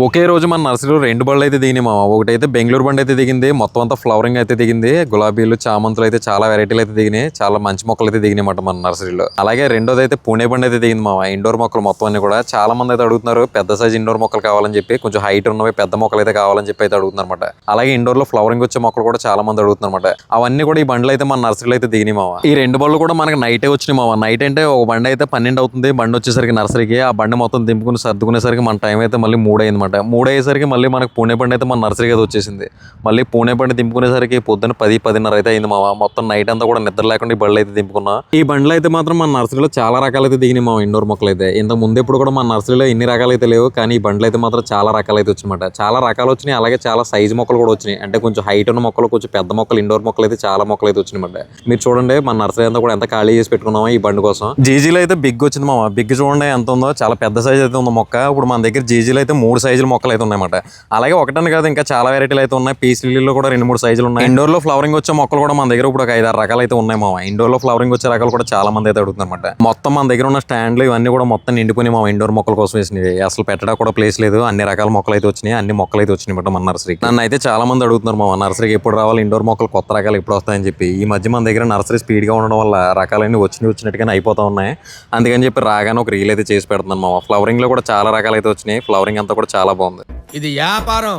ఒకే రోజు మన నర్సరీలో 2 బళ్ళు అయితే దిగినాయి మామ. ఒకటైతే బెంగుళూరు బండి అయితే దిగింది. మొత్తం అంతా ఫ్లవరింగ్ అయితే దిగింది. గులాబీలు, చామంతులు అయితే చాలా వెరైటీలు అయితే దిగినాయి. చాలా మంచి మొక్కలు అయితే దిగినాయి మాట మన నర్సరీలో. అలాగే రెండోది అయితే పూణే బండి అయితే దిగింది మామ. ఇండోర్ మొక్కలు మొత్తం అన్ని కూడా చాలా మంది అయితే అడుగుతున్నారు. పెద్ద సైజ్ ఇండోర్ మొక్కలు కావాలని చెప్పి, కొంచెం హైట్ ఉన్నవి పెద్ద మొక్కలు అయితే కావాలని చెప్పి అయితే అడుగుతున్నారు అనమాట. అలాగే ఇండోర్ లో ఫ్లవరింగ్ వచ్చే మొక్కలు కూడా చాలా మంది అడుగుతున్నారు అనమాట. అవన్నీ కూడా ఈ బండ్లు అయితే మన నర్సరీలో అయితే దిగినాయి మామ. ఈ 2 బళ్ళు కూడా మనకి నైటే వచ్చినాయి మామ. నైట్ అంటే ఒక బండి అయితే 12 అవుతుంది. బండి వచ్చేసరికి నర్సరీకి ఆ బండి మొత్తం దింపుకుని సర్దుకునేసరికి మన టైం అయితే మళ్ళీ 3 అయిందన్నమాట. 3 అయ్యేసరికి మళ్ళీ మనకు పూణే బండి అయితే మన నర్సరీకి అయితే వచ్చేసింది. మళ్ళీ పూణే బండి దింపుకునేసరికి పొద్దున్న 10-10:30 అయితే అయింది మామ. మొత్తం నైట్ అంతా కూడా నిద్ర లేకుండా ఈ బండ్లు అయితే దింపుకున్నా. ఈ బండ్లు అయితే మాత్రం మన నర్సరీలో చాలా రకాలు అయితే దిగినాయి మామ. ఇండోర్ మొక్కలు అయితే ఇంత ముందు ఎప్పుడు కూడా మన నర్సరీలో ఇన్ని రకాలు అయితే లేవు, కానీ ఈ బండ్లు అయితే మాత్రం చాలా రకాలు అయితే వచ్చినమాట. చాలా రకాలు వచ్చినాయి. అలాగే చాలా సైజు మొక్కలు కూడా వచ్చినాయి. అంటే కొంచెం హైట్ ఉన్న మొక్కలు, కొంచెం పెద్ద మొక్కలు, ఇండోర్ మొక్కలు అయితే చాలా మొక్కలు అయితే వచ్చినాయన్నమాట. మీరు చూడండి మన నర్సరీ అంతా కూడా ఎంత ఖాళీ చేసి పెట్టుకున్నామో ఈ బండి కోసం. జీజీలో అయితే బిగ్ వచ్చింది మామ. బిగ్ చూడండి ఎంత ఉందో, చాలా పెద్ద సైజ్ అయితే ఉంది మొక్క. ఇప్పుడు మన దగ్గర జీజీలో అయితే 3 సైజుల మొక్కలు అయితే ఉన్నాయన్నమాట. అలాగే ఒకటని కాదు, ఇంకా చాలా వెరైటీలు అయితే ఉన్నాయి. పీస్ లిల్లీలో కూడా 2-3 సైజులు ఉన్నాయి. ఇండోర్ లో ఫ్లవరింగ్ వచ్చే మొక్కలు కూడా మన దగ్గర ఇప్పుడు ఒక 5-6 రకాలు అయితే ఉన్నాయి మామ. ఇండోర్ లో ఫ్లవరింగ్ వచ్చే రకాలు కూడా చాలా మంది అయితే అడుగుతున్నారు అనమాట. మొత్తం మన దగ్గర ఉన్న స్టాండ్లు ఇవన్నీ కూడా మొత్తం నిండిపోయి మామ. ఇండోర్ మొక్కల కోసం వేసినవి అసలు పెట్టడానికి కూడా ప్లేస్ లేదు. అన్ని రకాల మొక్కలు అయితే వచ్చినాయి. అన్ని మొక్కలు అయితే వచ్చినాయి మన నర్సరీకి. నన్ను అయితే చాలా మంది అడుగుతున్నారు మామ, నర్సరీకి ఎప్పుడు రావాలి, ఇండోర్ మొక్కలు కొత్త రకాలు ఎప్పుడు వస్తాయని చెప్పి. ఈ మధ్య మన దగ్గర నర్సరీ స్పీడ్ గా ఉండడం వల్ల రకాలన్నీ వచ్చినట్టుగానే అయిపోతా ఉన్నాయి. అందుకని చెప్పి రాగానే ఒక రీల్ అయితే చేసి పెడుతున్నాను మామ. ఫ్లవరింగ్ లో కూడా చాలా రకాలు అయితే వచ్చినాయి. ఫ్లవరింగ్ అంతా కూడా చాలా బాగుంది. ఇది వ్యాపారం.